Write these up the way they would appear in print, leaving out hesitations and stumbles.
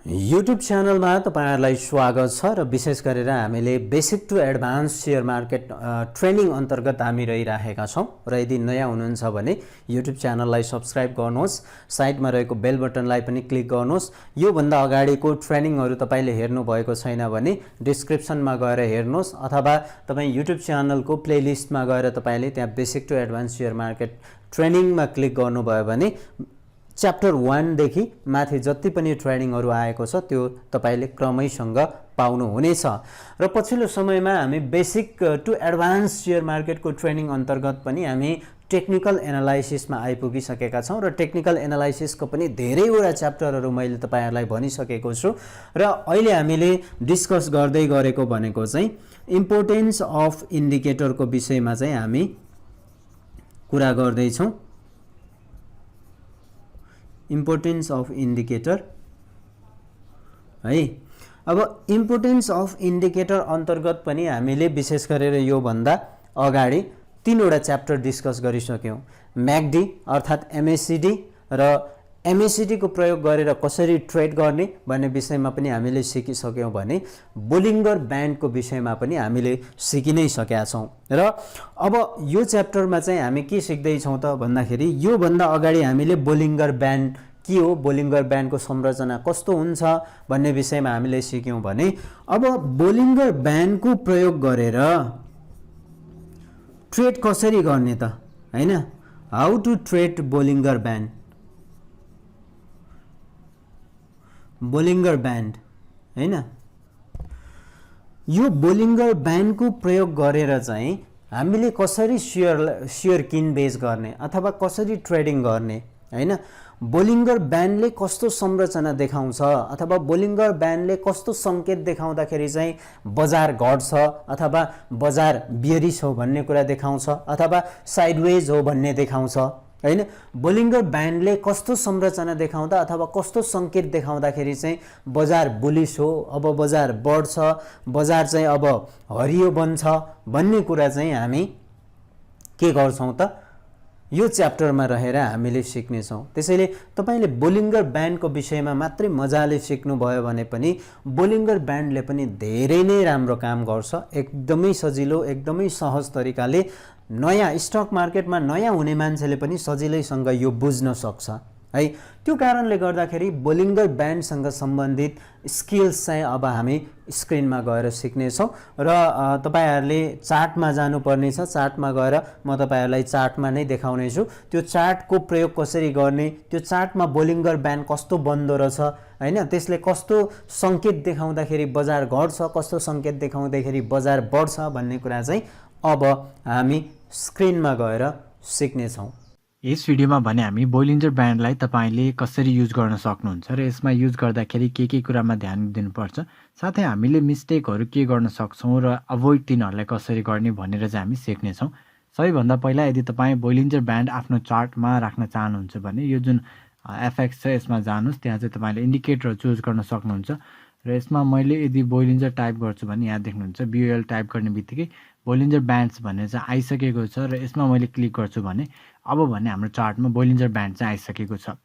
YouTube च्यानलमा तपाईहरुलाई स्वागत छ र विशेष गरेर हामीले basic to advance share market training अन्तर्गत हामी रहिरहेका छौं र यदि नयाँ हुनुहुन्छ भने YouTube च्यानललाई सब्स्क्राइब गर्नुहोस्, साइडमा रहेको बेल बटनलाई पनि क्लिक गर्नुहोस्। यो भन्दा अगाडिको ट्रेनिङहरु तपाईले हेर्नु भएको छैन भने डिस्क्रिप्सनमा गएर हेर्नुहोस् अथवा तपाई YouTube च्यानलको प्लेलिस्टमा गएर तपाईले त्यहाँ basic to advance share market ट्रेनिङमा क्लिक गर्नुभयो भने च्याप्टर 1 देखि माथि जति पनि ट्रेनिङहरु आएको छ त्यो तपाईले क्रमैसँग पाउनु हुनेछ। र पछिल्लो समयमा हामी बेसिक टु एडभान्स शेयर मार्केटको ट्रेनिङ अन्तर्गत पनि हामी टेक्निकल एनालाइसिसमा आइपुगिसकेका छौं र टेक्निकल एनालाइसिसको पनि धेरैवटा च्याप्टरहरु मैले तपाईहरुलाई भनिसकेको छु र अहिले हामीले डिस्कस गर्दै गरेको भनेको चाहिँ इम्पोर्टेन्स अफ इन्डिकेटरको विषयमा चाहिँ हामी कुरा गर्दै छौं। इम्पोर्टेन्स अफ इन्डिकेटर है। अब इम्पोर्टेन्स अफ इन्डिकेटर अन्तर्गत पनि हामीले विशेष गरेर यो भन्दा अगाडि तीनवटा च्याप्टर डिस्कस गरिसक्यौं। म्याकडी अर्थात एमएसीडी र एमएसीडी को प्रयोग गरेर कसरी ट्रेड गर्ने भन्ने विषयमा पनि हामीले सिकिसक्यौं भने बोलिङ्गर ब्यान्डको विषयमा पनि हामीले सिकि नै सकेका छौं। र अब यो च्याप्टरमा चाहिँ हामी के सिक्दै छौं त भन्दाखेरि यो भन्दा अगाडि हामीले बोलिङ्गर ब्यान्ड के हो, बोलिङ्गर ब्यान्डको संरचना कस्तो हुन्छ भन्ने विषयमा हामीले सिक्यौं भने अब बोलिङ्गर ब्यान्डको प्रयोग गरेर ट्रेड कसरी गर्ने त हैन, how to trade Bollinger band, Bollinger band हैन। यो बोलिङ्गर ब्यान्डको प्रयोग गरेर चाहिँ हामीले कसरी शेयर किनबेच गर्ने अथवा कसरी ट्रेडिङ गर्ने हैन, बोलिङ्गर ब्यान्डले कस्तो संरचना देखाउँछ अथवा बोलिङ्गर ब्यान्डले कस्तो संकेत देखाउँदाखेरि चाहिँ बजार घट्छ अथवा बजार बियरिश हो भन्ने कुरा देखाउँछ अथवा साइडवेज हो भन्ने देखाउँछ हैन। बोलिङ्गर ब्यान्डले कस्तो संरचना देखाउँदा अथवा कस्तो संकेत देखाउँदाखेरि चाहिँ बजार बुलिश हो, अब बजार बढ्छ, बजार चाहिँ अब हरियो बन्छ भन्ने कुरा चाहिँ हामी के गर्छौं त यो च्याप्टरमा रहेर हामीले सिक्ने छौं। त्यसैले तपाईले बोलिङ्गर ब्यान्डको विषयमा मात्रै मजाले सिक्नु भयो भने पनि बोलिङ्गर ब्यान्डले पनि धेरै नै राम्रो काम गर्छ। एकदमै सजिलो, एकदमै सहज तरिकाले नयाँ स्टक मार्केटमा नयाँ हुने मान्छेले पनि सजिलैसँग यो बुझ्न सक्छ है। त्यो कारणले गर्दाखेरि बोलिङ्गर ब्यान्डसँग सम्बन्धित स्किल्स चाहिँ अब हामी स्क्रिनमा गएर सिक्ने छौं र तपाईहरुले चार्टमा जानुपर्ने छ। चार्टमा गएर म तपाईहरुलाई चार्टमा नै देखाउने छु त्यो चार्टको प्रयोग कसरी गर्ने, त्यो चार्टमा बोलिङ्गर ब्यान्ड कस्तो बन्दो रहेछ हैन, त्यसले कस्तो संकेत देखाउँदाखेरि बजार घट्छ, कस्तो संकेत देखाउँदाखेरि बजार बढ्छ भन्ने कुरा चाहिँ अब हामी स्क्रिनमा गएर सिक्ने छौं। यस भिडियोमा भने हामी बोलिङ्गर ब्यान्डलाई तपाईले कसरी युज गर्न सक्नुहुन्छ र यसमा युज गर्दाखेरि के कुरामा ध्यान दिनुपर्छ, साथै हामीले मिस्टेकहरु के गर्न सक्छौं र अभोइड तिनीहरुलाई कसरी गर्ने भनेर चाहिँ हामी सिक्ने छौं। सबैभन्दा पहिला यदि तपाई बोलिङ्गर ब्यान्ड आफ्नो चार्टमा राख्न चाहनुहुन्छ भने यो जुन एफएक्स छ यसमा जानुस्, त्यहाँ चाहिँ तपाईले इन्डिकेटर चुज गर्न सक्नुहुन्छ र यसमा मैले यदि बोलिङ्गर टाइप गर्छु भने यहाँ देख्नुहुन्छ बीएल टाइप गर्ने बित्तिकै बोलिङ्गर ब्यान्ड्स भन्ने चाहिँ आइसकेको छ र यसमा मैले क्लिक गर्छु भने अब भने हाम्रो चार्टमा बोलिङ्गर ब्यान्ड चाहिँ आइसकेको छ।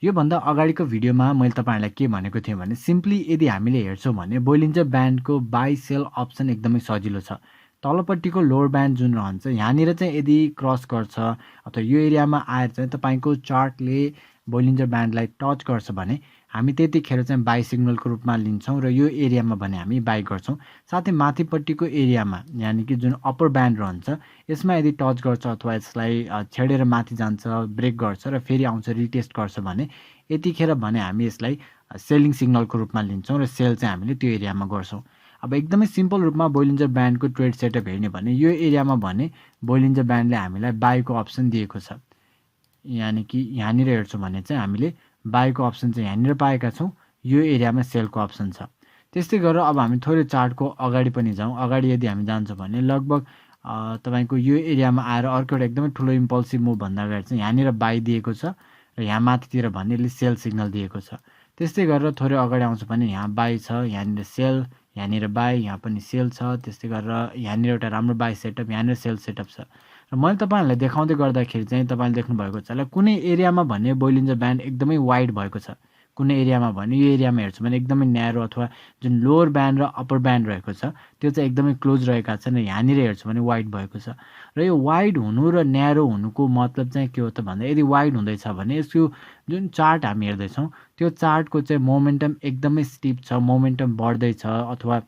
यो भन्दा अगाडिको भिडियोमा मैले तपाईहरुलाई के भनेको थिएँ भने सिम्पली यदि हामीले हेर्छौं भने बोलिङ्गर ब्यान्डको बाइ सेल अप्सन एकदमै सजिलो छ। तलपट्टिको लोअर ब्यान्ड जुन रहन्छ यहाँनिर चाहिँ यदि क्रस गर्छ अथवा यो एरियामा आएर चाहिँ तपाईको चार्टले बोलिङ्गर ब्यान्डलाई टच गर्छ भने हामी त्यतिखेर चाहिँ बाइ सिग्नलको रूपमा लिन्छौं र यो एरियामा भने हामी बाइ गर्छौं। साथै माथिपट्टिको एरियामा यानी कि जुन अप्पर ब्यान्ड रहन्छ यसमा यदि टच गर्छ अथवा यसलाई छेडेर माथि जान्छ, ब्रेक गर्छ र फेरि आउँछ रिटेस्ट गर्छ भने यतिखेर भने हामी यसलाई सेलिङ सिग्नलको रूपमा लिन्छौं र सेल चाहिँ हामीले त्यो एरियामा गर्छौं। अब एकदमै सिम्पल रूपमा बोलिङ्गर ब्यान्डको ट्रेड सेटअप हेर्ने भने यो एरियामा भने बोलिङ्गर ब्यान्डले हामीलाई बाइको अप्सन दिएको छ, यानी कि यहाँनिर हेर्छौं भने चाहिँ हामीले बाइको अप्सन चाहिँ यहाँनिर पाएका छौं, यो एरियामा सेलको अप्सन छ। त्यस्तै गरेर अब हामी थोरै चार्टको अगाडि पनि जाउँ। अगाडि यदि हामी जान्छौं भने लगभग तपाईको यो एरियामा आएर अर्को एउटा एकदमै ठुलो इम्पल्सिभ मुभ भन्दा अगाडि चाहिँ यहाँनिर बाइ दिएको छ र यहाँ माथितिर भन्ने यसले सेल सिग्नल दिएको छ। त्यस्तै गरेर थोरै अगाडि आउँछ भने यहाँ बाइ छ, यहाँनिर सेल, यहाँनिर बाइ, यहाँ पनि सेल छ। त्यस्तै गरेर यहाँनिर एउटा राम्रो बाइ सेटअप, यहाँनिर सेल सेटअप छ। र मैले तपाईहरुलाई देखाउँदै गर्दाखेरि चाहिँ तपाईले देख्नु भएको छ होला कुनै एरियामा भन्ने बोलिङ्गर ब्यान्ड एकदमै वाइड भएको छ, कुनै एरियामा भने यो एरियामा हेर्छौँ भने एकदमै न्यारो अथवा जुन लोवर ब्यान्ड र अप्पर ब्यान्ड रहेको छ त्यो चाहिँ एकदमै क्लोज रहेका छन् र यहाँनिर हेर्छौँ भने वाइड भएको छ। र यो वाइड हुनु र न्यारो हुनुको मतलब चाहिँ के हो त भन्दा यदि वाइड हुँदैछ भने यसको जुन चार्ट हामी हेर्दैछौँ त्यो चार्टको चाहिँ मोमेन्टम एकदमै स्टिप छ, मोमेन्टम बढ्दैछ अथवा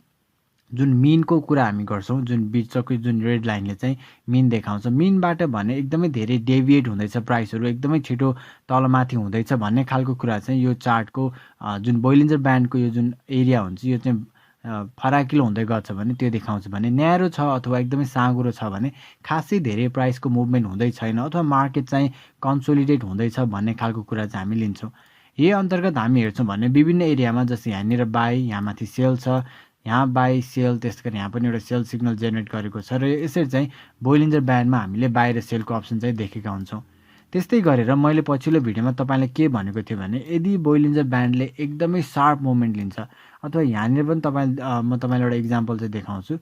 जुन मिनको कुरा हामी गर्छौँ जुन बिचको जुन रेड लाइनले चाहिँ मिन देखाउँछ, मिनबाट भने एकदमै धेरै डेभिएट हुँदैछ प्राइसहरू, एकदमै छिटो तलमाथि हुँदैछ भन्ने खालको कुरा चाहिँ यो चार्टको जुन बोइलिन्जर ब्यान्डको यो जुन एरिया हुन्छ यो चाहिँ फराकिलो हुँदै गर्छ भने त्यो देखाउँछ। भने न्यारो छ अथवा एकदमै साँघुरो छ भने खासै धेरै प्राइसको मुभमेन्ट हुँदै छैन अथवा मार्केट चाहिँ कन्सोलिडेट हुँदैछ भन्ने खालको कुरा चाहिँ हामी लिन्छौँ। यही अन्तर्गत हामी हेर्छौँ भने विभिन्न एरियामा जस्तै यहाँनिर बाई, यहाँ माथि सेल छ, यहाँ बाई सेल, त्यस गरी यहाँ पनि एउटा सेल सिग्नल जेनेरेट गरेको छ र यसरी चाहिँ बोइलिन्जर ब्यान्डमा हामीले बाई र सेलको अप्सन चाहिँ देखेका हुन्छौँ। त्यस्तै गरेर मैले पछिल्लो भिडियोमा तपाईँलाई के भनेको थिएँ भने यदि बोइलिन्जर ब्यान्डले एकदमै सार्प मुभमेन्ट लिन्छ अथवा यहाँनिर पनि म तपाईँलाई एउटा इक्जाम्पल चाहिँ देखाउँछु।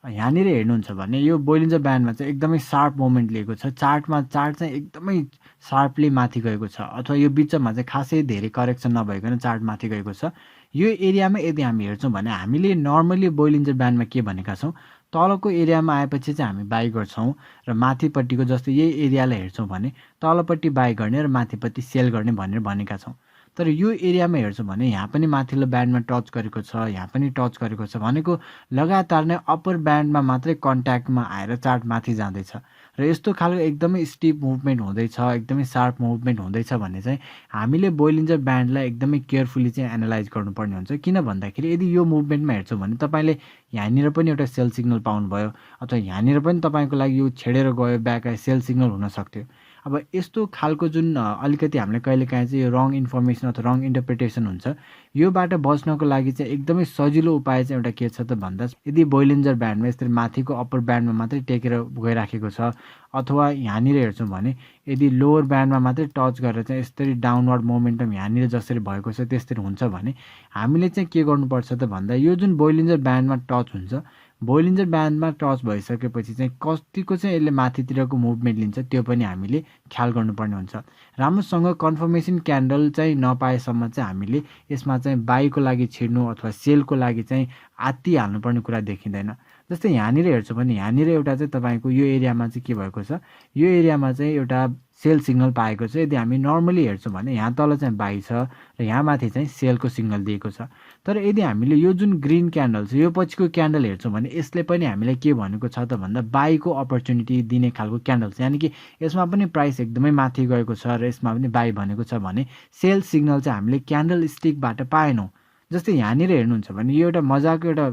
यहाँनिर हेर्नुहुन्छ भने यो बोइलिन्जर ब्यान्डमा चाहिँ एकदमै सार्प मुभमेन्ट लिएको छ, चार्ट चाहिँ एकदमै सार्पली माथि गएको छ अथवा यो बिचमा चाहिँ खासै धेरै करेक्सन नभइकन चार्ट माथि गएको छ। यो एरियामा यदि हामी हेर्छौँ भने हामीले नर्मली बोइलिन्जर ब्यान्डमा के भनेका छौँ, तलको एरियामा आएपछि चाहिँ हामी बाई गर्छौँ र माथिपट्टिको जस्तै यही एरियालाई हेर्छौँ भने तलपट्टि बाई गर्ने र माथिपट्टि सेल गर्ने भनेर भनेका छौँ। तर यो एरियामा हेर्छौँ भने यहाँ पनि माथिल्लो ब्यान्डमा टच गरेको छ, यहाँ पनि टच गरेको छ भनेको लगातार नै अप्पर ब्यान्डमा मात्रै कन्ट्याक्टमा आएर चार्ट माथि जाँदैछ र यस्तो खालको एकदमै स्टिप मुभमेन्ट हुँदैछ, एकदमै सार्प मुभमेन्ट हुँदैछ भने चाहिँ हामीले बोइलिन्जर ब्यान्डलाई एकदमै केयरफुली चाहिँ एनालाइज गर्नुपर्ने हुन्छ। किन भन्दाखेरि यदि यो मुभमेन्टमा हेर्छौँ भने तपाईँले यहाँनिर पनि एउटा सेल सिग्नल पाउनुभयो अथवा यहाँनिर पनि तपाईँको लागि यो छेडेर गयो ब्याक आए सेल सिग्नल हुनसक्थ्यो। अब यस्तो खालको जुन अलिकति हामीले कहिलेकाहीँ चाहिँ यो रङ इन्फर्मेसन अथवा रङ इन्टरप्रिटेसन हुन्छ, योबाट बच्नको लागि चाहिँ एकदमै सजिलो उपाय चाहिँ एउटा के छ त भन्दा यदि बोइलिन्जर ब्यान्डमा यसरी माथिको अप्पर ब्यान्डमा मात्रै टेकेर गइराखेको छ अथवा यहाँनिर हेर्छौँ भने यदि लोवर ब्यान्डमा मात्रै टच गरेर चाहिँ यसरी डाउनवर्ड मोमेन्टम यहाँनिर जसरी भएको छ त्यसरी हुन्छ भने हामीले चाहिँ के गर्नुपर्छ त भन्दा यो जुन बोइलिन्जर ब्यान्डमा टच हुन्छ, बोइलिन्जर ब्यान्डमा टच भइसकेपछि चाहिँ कतिको चाहिँ यसले माथितिरको मुभमेन्ट लिन्छ त्यो पनि हामीले ख्याल गर्नुपर्ने हुन्छ। राम्रोसँग कन्फर्मेसन क्यान्डल चाहिँ नपाएसम्म चाहिँ हामीले यसमा चाहिँ बाईको लागि छिर्नु अथवा सेलको लागि चाहिँ आत्ति हाल्नुपर्ने कुरा देखिँदैन। जस्तै यहाँनिर हेर्छौँ भने यहाँनिर एउटा चाहिँ तपाईँको यो एरियामा चाहिँ के भएको छ, यो एरियामा चाहिँ एउटा सेल सिग्नल पाएको छ। यदि हामी नर्मली हेर्छौँ भने यहाँ तल चाहिँ बाई छ र यहाँ माथि चाहिँ सेलको सिग्नल दिएको छ। तर यदि हामीले यो जुन ग्रिन क्यान्डल छ यो पछिको क्यान्डल हेर्छौँ भने यसले पनि हामीलाई के भनेको छ त भन्दा बाईको अपर्च्युनिटी दिने खालको क्यान्डल छ, यानि कि यसमा पनि प्राइस एकदमै माथि गएको छ र यसमा पनि बाई भनेको छ भने सेल सिग्नल चाहिँ हामीले क्यान्डल स्टिकबाट पाएनौँ। जस्तै यहाँनिर हेर्नुहुन्छ भने यो एउटा मजाको एउटा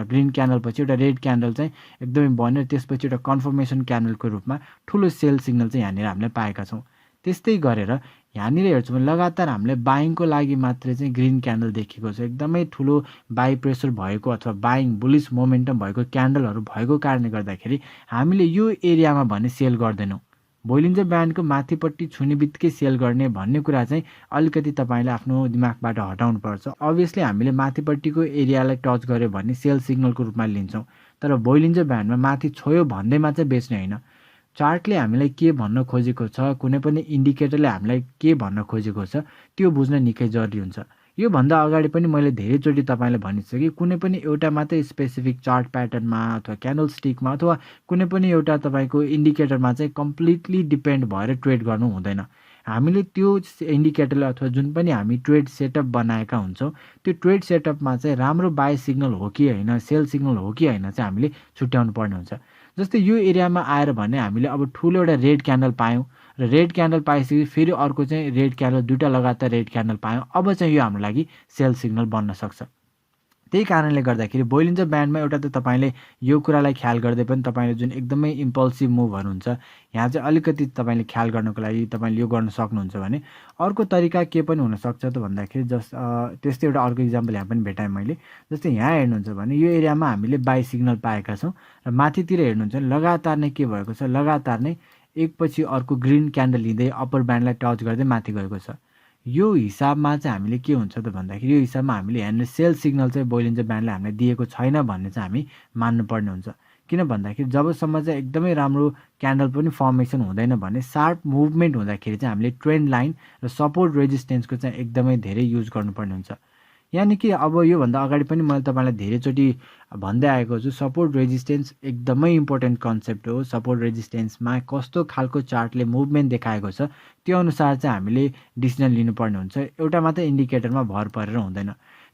ग्रिन क्यान्डल पछि एउटा रेड क्यान्डल चाहिँ एकदमै बन्यो, त्यसपछि एउटा कन्फर्मेसन क्यान्डलको रूपमा ठुलो सेल सिग्नल चाहिँ यहाँनिर हामीले पाएका छौँ। त्यस्तै गरेर यहाँनिर हेर्छौँ भने लगातार हामीले बाइङको लागि मात्रै चाहिँ ग्रिन क्यान्डल देखेको छ, एकदमै ठुलो बाई प्रेसर भएको अथवा बाइङ बुलिस मोमेन्टम भएको क्यान्डलहरू भएको कारणले गर्दाखेरि हामीले यो एरियामा भने सेल गर्दैनौँ। बोइलिन्जर ब्यान्डको माथिपट्टि छुने बित्तिकै सेल गर्ने भन्ने कुरा चाहिँ अलिकति तपाईँले आफ्नो दिमागबाट हटाउनुपर्छ। अभियसली हामीले माथिपट्टिको एरियालाई टच गर्यो भने सेल सिग्नलको रूपमा लिन्छौँ, तर बोइलिन्जर ब्यान्डमा माथि छोयो भन्दैमा चाहिँ बेच्ने होइन। चार्टले हामीलाई के भन्न खोजेको छ, कुनै पनि इन्डिकेटरले हामीलाई के भन्न खोजेको छ त्यो बुझ्न निकै जरुरी हुन्छ। योभन्दा अगाडि पनि मैले धेरैचोटि तपाईँलाई भनिसकेँ, कुनै पनि एउटा मात्रै स्पेसिफिक चार्ट प्याटर्नमा अथवा क्यान्डल स्टिकमा अथवा कुनै पनि एउटा तपाईँको इन्डिकेटरमा चाहिँ कम्प्लिटली डिपेन्ड भएर ट्रेड गर्नु हुँदैन। हामीले त्यो इन्डिकेटरले अथवा जुन पनि हामी ट्रेड सेटअप बनाएका हुन्छौँ त्यो ट्रेड सेटअपमा चाहिँ राम्रो बाई सिग्नल हो कि होइन, सेल सिग्नल हो कि होइन चाहिँ हामीले छुट्याउनु पर्ने हुन्छ। जस्तै यो एरियामा आएर भने हामीले अब ठुलो एउटा रेड क्यान्डल पायौँ र रेड क्यान्डल पाइसकेपछि फेरि अर्को चाहिँ रेड क्यान्डल, दुईवटा लगातार रेड क्यान्डल पायौँ, अब चाहिँ यो हाम्रो लागि सेल सिग्नल बन्न सक्छ। त्यही कारणले गर्दाखेरि बोइलिन्जर ब्यान्डमा एउटा त तपाईँले यो कुरालाई ख्याल गर्दै पनि तपाईँले जुन एकदमै इम्पल्सिभ मुभहरू हुन्छ यहाँ चाहिँ अलिकति तपाईँले ख्याल गर्नको लागि तपाईँले यो गर्न सक्नुहुन्छ भने अर्को तरिका के पनि हुनसक्छ त भन्दाखेरि त्यस्तै एउटा अर्को इक्जाम्पल यहाँ पनि भेटाएँ मैले। जस्तै यहाँ हेर्नुहुन्छ भने यो एरियामा हामीले बाई सिग्नल पाएका छौँ र माथितिर हेर्नुहुन्छ भने लगातार नै के भएको छ, लगातार नै एकपछि अर्को ग्रिन क्यान्डल लिँदै अप्पर ब्यान्डलाई टच गर्दै माथि गएको छ। यो हिसाबमा चाहिँ हामीले के हुन्छ त भन्दाखेरि यो हिसाबमा हामीले यहाँनिर सेल सिग्नल चाहिँ बोइलिन्जर ब्यान्डले हामीलाई दिएको छैन भन्ने चाहिँ हामी मान्नुपर्ने हुन्छ। किन भन्दाखेरि जबसम्म चाहिँ एकदमै राम्रो क्यान्डल पनि फर्मेसन हुँदैन भने सार्प मुभमेन्ट हुँदाखेरि चाहिँ हामीले ट्रेन्ड लाइन र सपोर्ट रेजिस्टेन्सको चाहिँ एकदमै धेरै युज गर्नुपर्ने हुन्छ। यानि कि अब योभन्दा अगाडि पनि मैले तपाईँलाई धेरैचोटि भन्दै आएको छु, सपोर्ट रेजिस्टेन्स एकदमै इम्पोर्टेन्ट कन्सेप्ट हो। सपोर्ट रेजिस्टेन्समा कस्तो खालको चार्टले मुभमेन्ट देखाएको छ त्यो अनुसार चाहिँ हामीले डिसिजन लिनुपर्ने हुन्छ, एउटा मात्रै इन्डिकेटरमा भर परेर हुँदैन।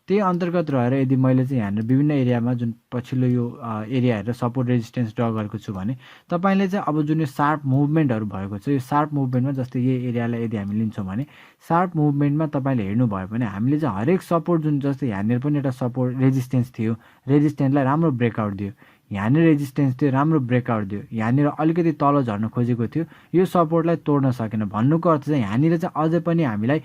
त्यही अन्तर्गत रहेर यदि मैले चाहिँ यहाँनिर विभिन्न एरियामा जुन पछिल्लो यो एरिया हेरेर सपोर्ट रेजिस्टेन्स ड्र गरेको छु भने तपाईँले चाहिँ अब जुन यो सार्प मुभमेन्टहरू भएको छ, यो सार्प मुभमेन्टमा जस्तै यो एरियालाई यदि हामी लिन्छौँ भने सार्प मुभमेन्टमा तपाईँले हेर्नुभयो भने हामीले चाहिँ हरेक सपोर्ट जुन जस्तै यहाँनिर पनि एउटा सपोर्ट रेजिस्टेन्स थियो, रेजिस्टेन्सलाई राम्रो ब्रेकआउट दियो, यहाँनिर रेजिस्टेन्स थियो राम्रो ब्रेकआउट दियो, यहाँनिर अलिकति तल झर्न खोजेको थियो, यो सपोर्टलाई तोड्न सकेन। भन्नुको अर्थ चाहिँ यहाँनिर चाहिँ अझै पनि हामीलाई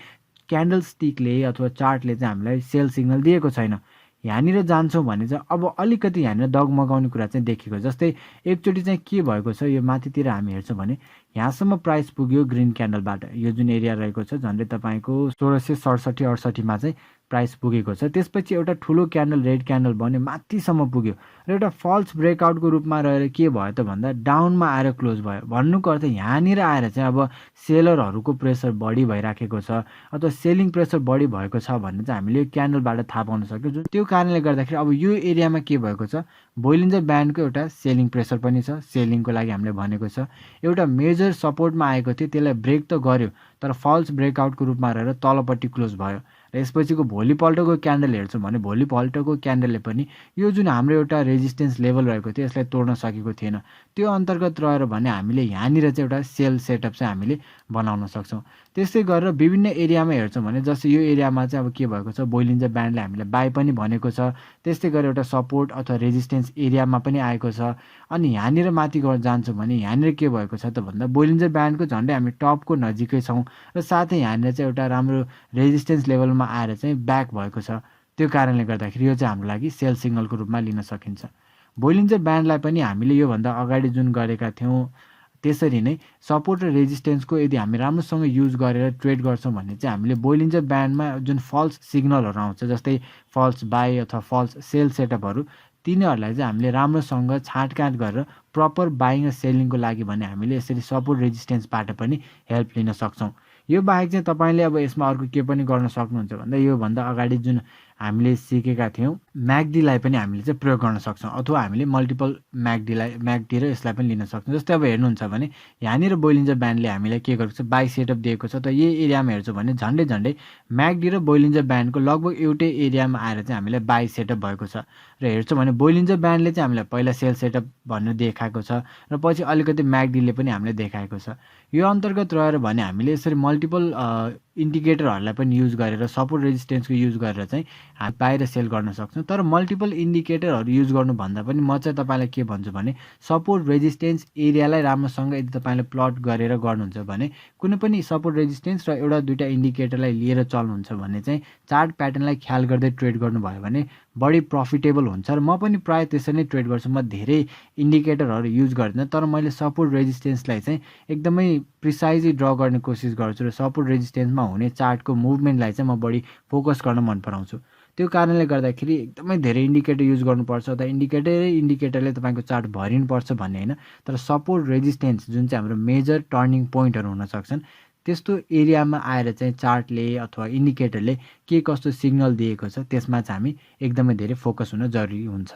क्यान्डल स्टिकले अथवा चार्टले चाहिँ हामीलाई सेल सिग्नल दिएको छैन। यहाँनिर जान्छौँ भने चाहिँ अब अलिकति यहाँनिर डगमगाउने कुरा चाहिँ देखेको। जस्तै एकचोटि चाहिँ के भएको छ, यो माथितिर हामी हेर्छौँ भने यहाँसम्म प्राइस पुग्यो ग्रिन क्यान्डलबाट, यो जुन एरिया रहेको छ झन्डै तपाईँको 1667-68मा चाहिँ प्राइस पुगेको छ। त्यसपछि एउटा ठुलो क्यान्डल रेड क्यान्डल बन्यो, माथिसम्म पुग्यो र एउटा फल्स ब्रेकआउटको रूपमा रहेर के भयो त भन्दा डाउनमा आएर क्लोज भयो। भन्नुको अर्थ यहाँनिर आएर चाहिँ अब सेलरहरूको प्रेसर बढी भइराखेको छ अथवा सेलिङ प्रेसर बढी भएको छ भन्ने चाहिँ हामीले क्यान्डलबाट थाहा पाउन सक्यौँ। त्यो कारणले गर्दाखेरि अब यो एरियामा के भएको छ, बोलिन्जर ब्यान्डको एउटा सेलिङ प्रेसर पनि छ, सेलिङको लागि हामीले भनेको छ। एउटा मेजर सपोर्टमा आएको थियो, त्यसलाई ब्रेक त गर्यो तर फल्स ब्रेकआउटको रूपमा रहेर तलपट्टि क्लोज भयो। र यसपछिको भोलिपल्टको क्यान्डल हेर्छौँ भने भोलिपल्टको क्यान्डलले पनि यो जुन हाम्रो एउटा रेजिस्टेन्स लेभल रहेको थियो यसलाई तोड्न सकेको थिएन। त्यो अन्तर्गत रहेर भने हामीले यहाँनिर चाहिँ एउटा सेल सेटअप चाहिँ हामीले बनाउन सक्छौँ। त्यस्तै गरेर विभिन्न एरियामा हेर्छौँ भने जस्तै यो एरियामा चाहिँ अब के भएको छ, बोलिन्जर ब्यान्डले हामीले बाई पनि भनेको छ, त्यस्तै गरेर एउटा सपोर्ट अथवा रेजिस्टेन्स एरियामा पनि आएको छ। अनि यहाँनिर माथि जान्छौँ भने यहाँनिर के भएको छ त भन्दा बोलिन्जर ब्यान्डको झन्डै हामी टपको नजिकै छौँ र साथै यहाँनिर चाहिँ एउटा राम्रो रेजिस्टेन्स लेभलमा आएर चाहिँ ब्याक भएको छ। त्यो कारणले गर्दाखेरि यो चाहिँ हाम्रो लागि सेल सिग्नलको रूपमा लिन सकिन्छ। बोलिन्जर ब्यान्डलाई पनि हामीले योभन्दा अगाडि जुन गरेका थियौँ त्यसरी नै सपोर्ट र रेजिस्टेन्सको यदि हामी राम्रोसँग युज गरेर ट्रेड गर्छौँ भने चाहिँ हामीले बोलिन्जर ब्यान्डमा जुन फल्स सिग्नलहरू आउँछ जस्तै फल्स बाई अथवा फल्स सेल सेटअपहरू, तिनीहरूलाई चाहिँ हामीले राम्रोसँग छाँटकाँट गरेर प्रपर बाइङ र सेलिङको लागि भने हामीले यसरी सपोर्ट रेजिस्टेन्सबाट पनि हेल्प लिन सक्छौँ। यो बाहेक चाहिँ तपाईँले अब यसमा अर्को के पनि गर्न सक्नुहुन्छ भन्दा योभन्दा अगाडि जुन हामीले सिकेका थियौँ म्याकडीलाई पनि हामीले चाहिँ प्रयोग गर्न सक्छौँ अथवा हामीले मल्टिपल म्याकडी र यसलाई पनि लिन सक्छौँ। जस्तै अब हेर्नुहुन्छ भने यहाँनिर बोलिन्जर ब्यान्डले हामीलाई के गरेको छ, बाई सेटअप दिएको छ। त यही एरियामा हेर्छौँ भने झन्डै म्याकडी र बोलिन्जर ब्यान्डको लगभग एउटै एरियामा आएर चाहिँ हामीलाई बाई सेटअप भएको छ। र हेर्छौँ भने बोलिन्जर ब्यान्डले चाहिँ हामीलाई पहिला सेल सेटअप भनेर देखाएको छ र पछि अलिकति म्याकडीले पनि हामीले देखाएको छ। यो अन्तर्गत रहेर भने हामीले यसरी मल्टिपल इन्डिकेटरहरूलाई पनि युज गरेर सपोर्ट रेजिस्टेन्सको युज गरेर चाहिँ हामी बाहिर सेल गर्न सक्छौँ। तर मल्टिपल इन्डिकेटरहरू युज गर्नुभन्दा पनि म चाहिँ तपाईँलाई के भन्छु भने सपोर्ट रेजिस्टेन्स एरियालाई राम्रोसँग यदि तपाईँले प्लट गरेर गर्नुहुन्छ भने कुनै पनि सपोर्ट रेजिस्टेन्स र एउटा दुईवटा इन्डिकेटरलाई लिएर चल्नुहुन्छ भने चाहिँ चार्ट प्याटर्नलाई ख्याल गर्दै ट्रेड गर्नुभयो भने बढी प्रफिटेबल हुन्छ। र म पनि प्रायः त्यसरी नै ट्रेड गर्छु। म धेरै इन्डिकेटरहरू युज गर्दिनँ तर मैले सपोर्ट रेजिस्टेन्सलाई चाहिँ एकदमै प्रिसाइजली ड्र गर्ने कोसिस गर्छु र सपोर्ट रेजिस्टेन्समा हुने चार्टको मुभमेन्टलाई चाहिँ म बढी फोकस गर्न मन पराउँछु। त्यो कारणले गर्दाखेरि एकदमै धेरै इन्डिकेटर युज गर्नुपर्छ अथवा इन्डिकेटरले तपाईँको चार्ट भरिनुपर्छ भन्ने होइन, तर सपोर्ट रेजिस्टेन्स जुन चाहिँ हाम्रो मेजर टर्निङ पोइन्टहरू हुन सक्छन् त्यस्तो एरियामा आएर चाहिँ चार्टले अथवा इन्डिकेटरले के कस्तो सिग्नल दिएको छ त्यसमा चाहिँ हामी एकदमै धेरै फोकस हुन जरुरी हुन्छ।